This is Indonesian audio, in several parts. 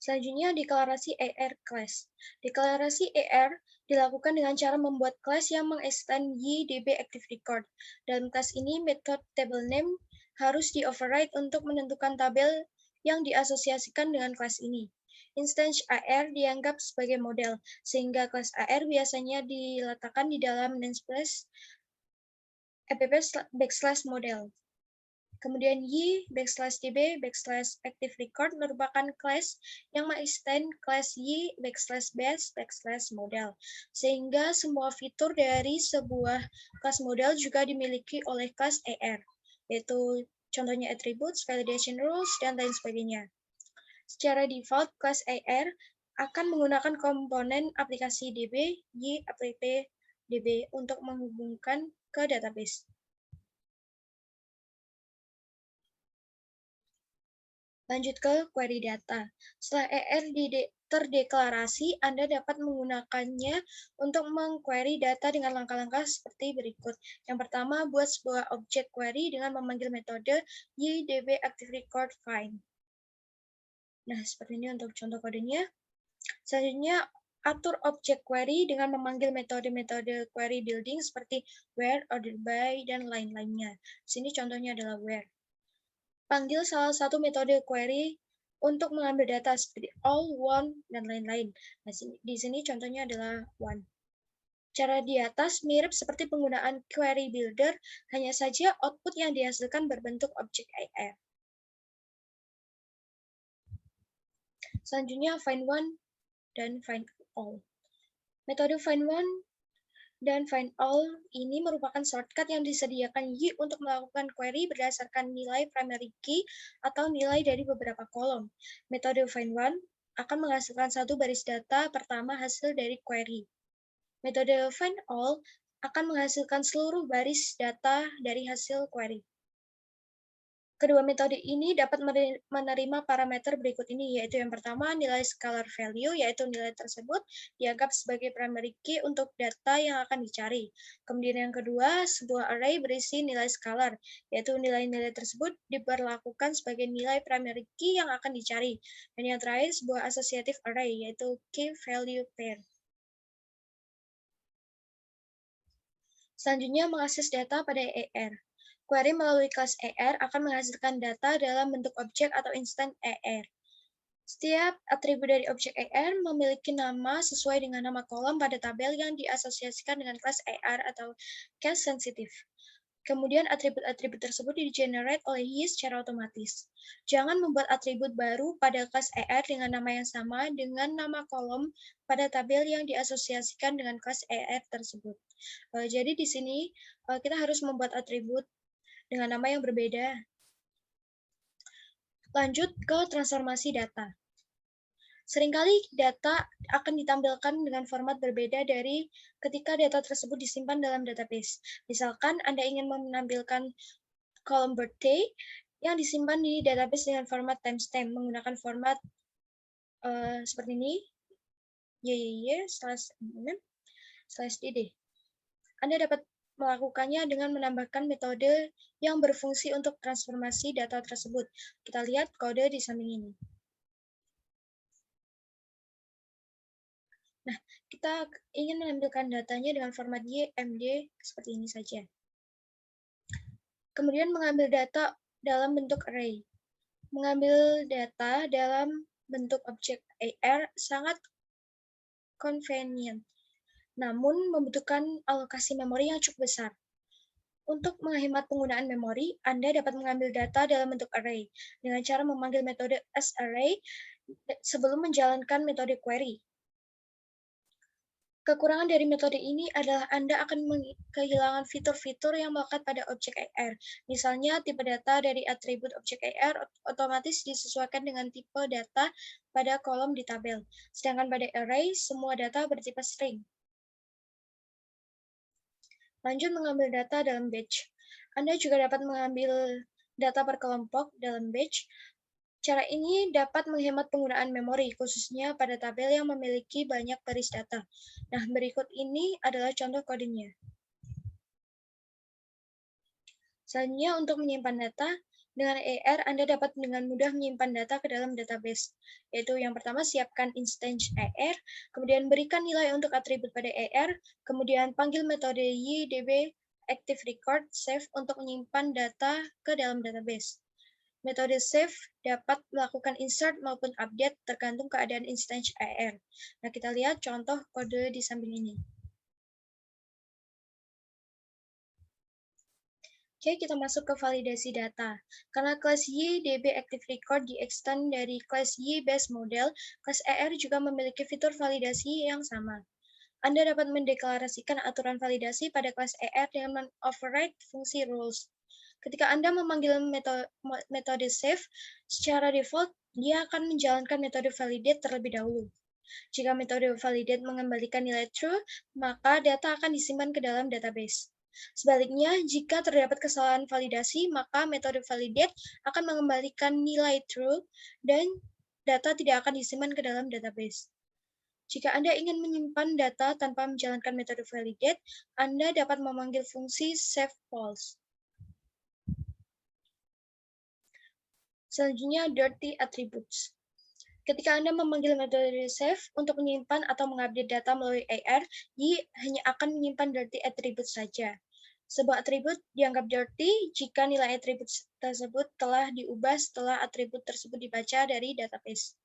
Selanjutnya, deklarasi AR class. Deklarasi AR dilakukan dengan cara membuat kelas yang mengextend YDB Active Record. Dalam kelas ini, metode table name harus di-override untuk menentukan tabel yang diasosiasikan dengan kelas ini. Instance AR dianggap sebagai model, sehingga kelas AR biasanya diletakkan di dalam namespace app/model. Kemudian y_db_active record merupakan kelas yang mengextend kelas y_base_model, sehingga semua fitur dari sebuah kelas model juga dimiliki oleh kelas AR, yaitu contohnya attributes, validation rules, dan lain sebagainya. Secara default, kelas AR akan menggunakan komponen aplikasi DB, y_app_db untuk menghubungkan ke database. Lanjut ke query data. Setelah AR terdeklarasi, Anda dapat menggunakannya untuk mengquery data dengan langkah-langkah seperti berikut. Yang pertama, buat sebuah object query dengan memanggil metode ydb_active_record_find. Nah, seperti ini untuk contoh kodenya. Selanjutnya, atur object query dengan memanggil metode-metode query building seperti where, order by, dan lain-lainnya. Di sini contohnya adalah where. Panggil salah satu metode query untuk mengambil data seperti all, one, dan lain-lain. Nah, di sini contohnya adalah one. Cara di atas mirip seperti penggunaan query builder, hanya saja output yang dihasilkan berbentuk objek AR. Selanjutnya find one dan find all. Metode find one dan find all ini merupakan shortcut yang disediakan Y untuk melakukan query berdasarkan nilai primary key atau nilai dari beberapa kolom. Metode find one akan menghasilkan satu baris data pertama hasil dari query. Metode find all akan menghasilkan seluruh baris data dari hasil query. Kedua metode ini dapat menerima parameter berikut ini, yaitu yang pertama nilai scalar value, yaitu nilai tersebut dianggap sebagai primary key untuk data yang akan dicari. Kemudian yang kedua, sebuah array berisi nilai scalar, yaitu nilai-nilai tersebut diperlakukan sebagai nilai primary key yang akan dicari. Dan yang terakhir, sebuah associative array, yaitu key value pair. Selanjutnya, mengakses data pada AR. Query melalui kelas AR akan menghasilkan data dalam bentuk objek atau instan AR. Setiap atribut dari objek AR memiliki nama sesuai dengan nama kolom pada tabel yang diasosiasikan dengan kelas AR atau case sensitive. Kemudian atribut-atribut tersebut di-generate oleh Y secara otomatis. Jangan membuat atribut baru pada kelas AR dengan nama yang sama dengan nama kolom pada tabel yang diasosiasikan dengan kelas AR tersebut. Jadi di sini kita harus membuat atribut dengan nama yang berbeda. Lanjut ke transformasi data. Seringkali data akan ditampilkan dengan format berbeda dari ketika data tersebut disimpan dalam database. Misalkan Anda ingin menampilkan kolom birthday yang disimpan di database dengan format timestamp menggunakan format seperti ini, YY/dd. Anda dapat melakukannya dengan menambahkan metode yang berfungsi untuk transformasi data tersebut. Kita lihat kode di samping ini. Nah, kita ingin menampilkan datanya dengan format YMD seperti ini saja. Kemudian mengambil data dalam bentuk array. Mengambil data dalam bentuk objek AR sangat convenient, namun membutuhkan alokasi memori yang cukup besar. Untuk menghemat penggunaan memori, Anda dapat mengambil data dalam bentuk array dengan cara memanggil metode asArray sebelum menjalankan metode query. Kekurangan dari metode ini adalah Anda akan kehilangan fitur-fitur yang melekat pada objek AR. Misalnya, tipe data dari atribut objek AR otomatis disesuaikan dengan tipe data pada kolom di tabel. Sedangkan pada array, semua data bertipe string. Lanjut mengambil data dalam batch. Anda juga dapat mengambil data per kelompok dalam batch. Cara ini dapat menghemat penggunaan memori, khususnya pada tabel yang memiliki banyak baris data. Nah, berikut ini adalah contoh kodenya. Selanjutnya, untuk menyimpan data, Dengan ER, Anda dapat dengan mudah menyimpan data ke dalam database, yaitu yang pertama siapkan instance ER, kemudian berikan nilai untuk atribut pada ER, kemudian panggil metode ydb active record save untuk menyimpan data ke dalam database. Metode save dapat melakukan insert maupun update tergantung keadaan instance ER. Nah, kita lihat contoh kode di samping ini. Oke, kita masuk ke validasi data. Karena kelas ydb active record di-extend dari kelas ybase model, kelas ER juga memiliki fitur validasi yang sama. Anda dapat mendeklarasikan aturan validasi pada kelas ER dengan men-override fungsi rules. Ketika Anda memanggil metode save, secara default, dia akan menjalankan metode validate terlebih dahulu. Jika metode validate mengembalikan nilai true, maka data akan disimpan ke dalam database. Sebaliknya, jika terdapat kesalahan validasi, maka metode validate akan mengembalikan nilai true dan data tidak akan disimpan ke dalam database. Jika Anda ingin menyimpan data tanpa menjalankan metode validate, Anda dapat memanggil fungsi save false. Selanjutnya, dirty attributes. Ketika Anda memanggil metode save untuk menyimpan atau mengupdate data melalui AR, Y hanya akan menyimpan dirty attribute saja. Sebuah atribut dianggap dirty jika nilai atribut tersebut telah diubah setelah atribut tersebut dibaca dari database.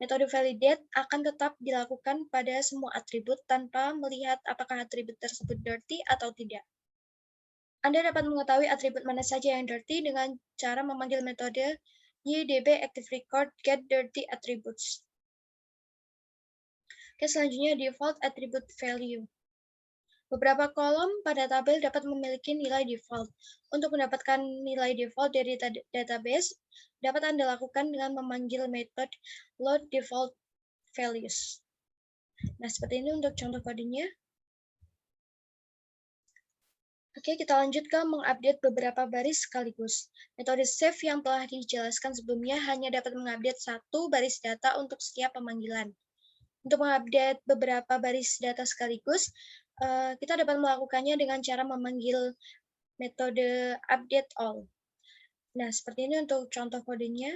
Metode validate akan tetap dilakukan pada semua atribut tanpa melihat apakah atribut tersebut dirty atau tidak. Anda dapat mengetahui atribut mana saja yang dirty dengan cara memanggil metode ydb active record get dirty attributes. Oke, selanjutnya default attribute value. Beberapa kolom pada tabel dapat memiliki nilai default. Untuk mendapatkan nilai default dari database, dapat Anda lakukan dengan memanggil metode load default values. Nah, seperti ini untuk contoh kodenya. Oke, kita lanjut ke mengupdate beberapa baris sekaligus. Metode save yang telah dijelaskan sebelumnya hanya dapat mengupdate satu baris data untuk setiap pemanggilan. Untuk mengupdate beberapa baris data sekaligus, kita dapat melakukannya dengan cara memanggil metode update all. Nah, seperti ini untuk contoh kodenya.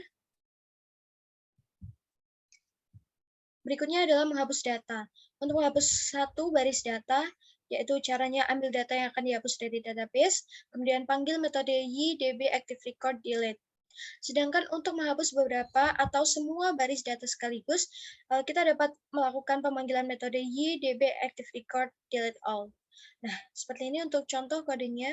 Berikutnya adalah menghapus data. Untuk menghapus satu baris data, yaitu caranya ambil data yang akan dihapus dari database, kemudian panggil metode ydb active record delete. Sedangkan untuk menghapus beberapa atau semua baris data sekaligus, kita dapat melakukan pemanggilan metode ydb active record delete all. Nah, seperti ini untuk contoh kodenya.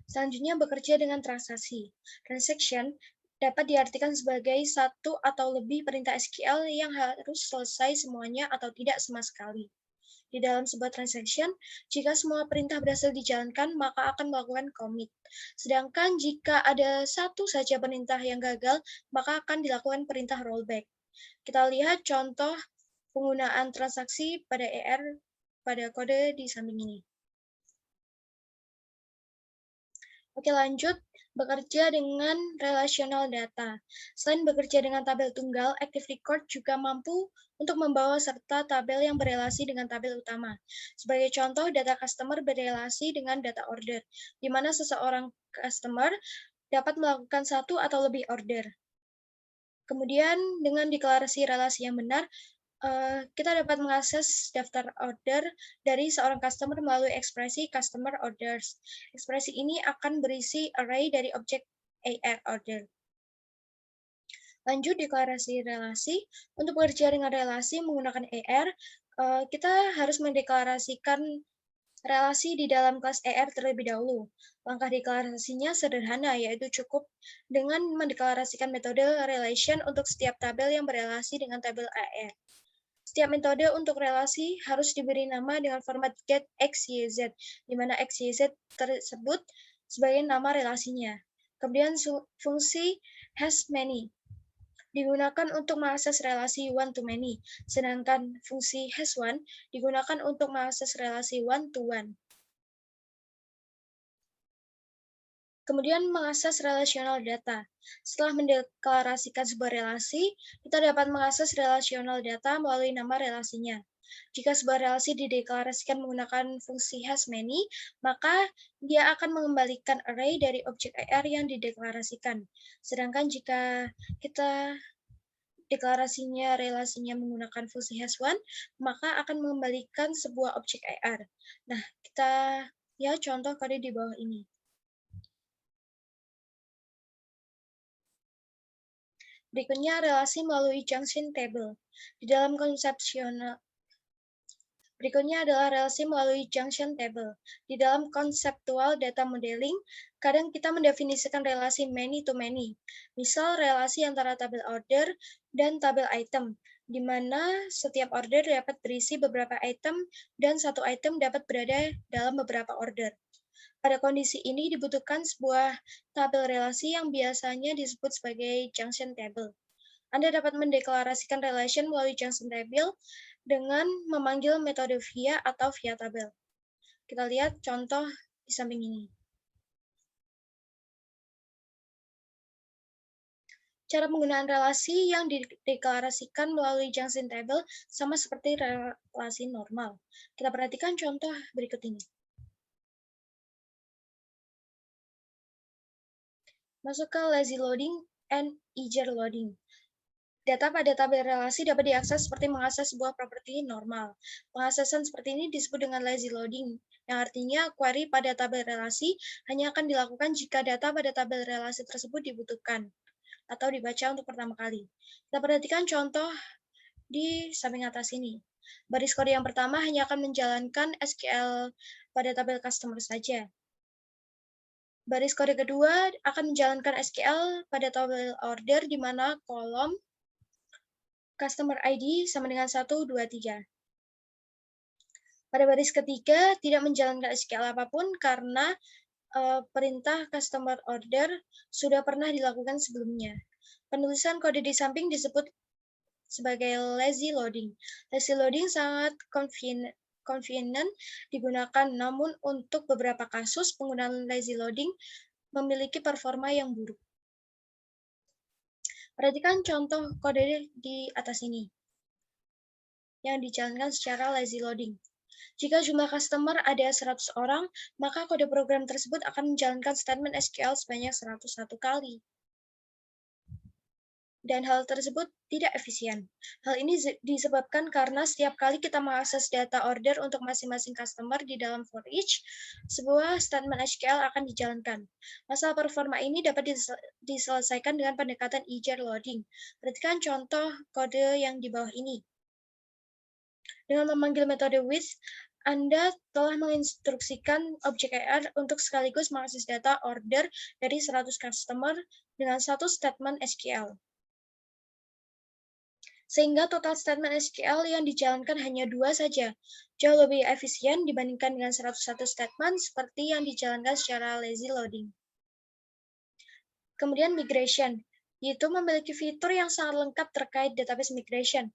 Selanjutnya bekerja dengan transaksi. Transaction dapat diartikan sebagai satu atau lebih perintah SQL yang harus selesai semuanya atau tidak sama sekali. Di dalam sebuah transaction, jika semua perintah berhasil dijalankan, maka akan melakukan commit. Sedangkan jika ada satu saja perintah yang gagal, maka akan dilakukan perintah rollback. Kita lihat contoh penggunaan transaksi pada ER pada kode di samping ini. Oke, lanjut. Bekerja dengan relational data. Selain bekerja dengan tabel tunggal, Active Record juga mampu untuk membawa serta tabel yang berelasi dengan tabel utama. Sebagai contoh, data customer berelasi dengan data order, di mana seseorang customer dapat melakukan satu atau lebih order. Kemudian, dengan deklarasi relasi yang benar, kita dapat mengakses daftar order dari seorang customer melalui ekspresi customer orders. Ekspresi ini akan berisi array dari objek AR order. Lanjut deklarasi relasi. Untuk bekerja dengan relasi menggunakan AR, kita harus mendeklarasikan relasi di dalam kelas ER terlebih dahulu. Langkah deklarasinya sederhana, yaitu cukup dengan mendeklarasikan metode relation untuk setiap tabel yang berelasi dengan tabel ER. Setiap metode untuk relasi harus diberi nama dengan format get XYZ, di mana XYZ tersebut sebagai nama relasinya. Kemudian fungsi has many digunakan untuk mengakses relasi one to many, sedangkan fungsi has one digunakan untuk mengakses relasi one to one. Kemudian mengakses relational data. Setelah mendeklarasikan sebuah relasi, kita dapat mengakses relational data melalui nama relasinya. Jika sebuah relasi dideklarasikan menggunakan fungsi hash many, maka dia akan mengembalikan array dari objek AR yang dideklarasikan. Sedangkan jika kita deklarasinya relasinya menggunakan fungsi hash1, maka akan mengembalikan sebuah objek AR. Nah, kita lihat contoh kode di bawah ini. Berikutnya relasi melalui junction table. Di dalam Berikutnya adalah relasi melalui junction table. Di dalam konseptual data modeling, kadang kita mendefinisikan relasi many to many. Misal relasi antara tabel order dan tabel item, di mana setiap order dapat berisi beberapa item dan satu item dapat berada dalam beberapa order. Pada kondisi ini dibutuhkan sebuah tabel relasi yang biasanya disebut sebagai junction table. Anda dapat mendeklarasikan relation melalui junction table dengan memanggil metode via atau via tabel. Kita lihat contoh di samping ini. Cara penggunaan relasi yang dideklarasikan melalui junction table sama seperti relasi normal. Kita perhatikan contoh berikut ini. Masuk ke lazy loading and eager loading. Data pada tabel relasi dapat diakses seperti mengakses sebuah properti normal. Pengaksesan seperti ini disebut dengan lazy loading, yang artinya query pada tabel relasi hanya akan dilakukan jika data pada tabel relasi tersebut dibutuhkan atau dibaca untuk pertama kali. Kita perhatikan contoh di samping atas ini. Baris kode yang pertama hanya akan menjalankan SQL pada tabel customer saja. Baris kode kedua akan menjalankan SQL pada tabel order di mana kolom customer ID sama dengan 1, 2, 3. Pada baris ketiga tidak menjalankan SQL apapun karena perintah customer order sudah pernah dilakukan sebelumnya. Penulisan kode di samping disebut sebagai lazy loading. Lazy loading sangat convenient digunakan, namun untuk beberapa kasus penggunaan lazy loading memiliki performa yang buruk. Perhatikan contoh kode di atas ini yang dijalankan secara lazy loading. Jika jumlah customer ada 100 orang, maka kode program tersebut akan menjalankan statement SQL sebanyak 101 kali. Dan hal tersebut tidak efisien. Hal ini disebabkan karena setiap kali kita mengakses data order untuk masing-masing customer di dalam for each, sebuah statement SQL akan dijalankan. Masalah performa ini dapat diselesaikan dengan pendekatan eager loading. Perhatikan contoh kode yang di bawah ini. Dengan memanggil metode with, Anda telah menginstruksikan objek AR untuk sekaligus mengakses data order dari 100 customer dengan satu statement SQL. Sehingga total statement SQL yang dijalankan hanya 2 saja. Jauh lebih efisien dibandingkan dengan 101 statement seperti yang dijalankan secara lazy loading. Kemudian migration, yaitu memiliki fitur yang sangat lengkap terkait database migration.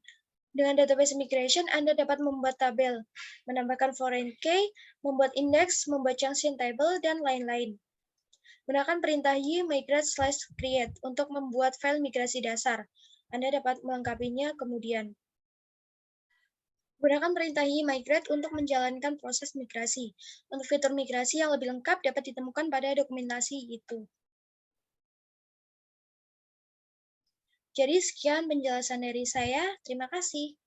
Dengan database migration, Anda dapat membuat tabel, menambahkan foreign key, membuat index, membuat junction table, dan lain-lain. Gunakan perintah y-migrate/create untuk membuat file migrasi dasar. Anda dapat melengkapinya kemudian. Gunakan perintah y-migrate untuk menjalankan proses migrasi. Untuk fitur migrasi yang lebih lengkap dapat ditemukan pada dokumentasi itu. Jadi sekian penjelasan dari saya. Terima kasih.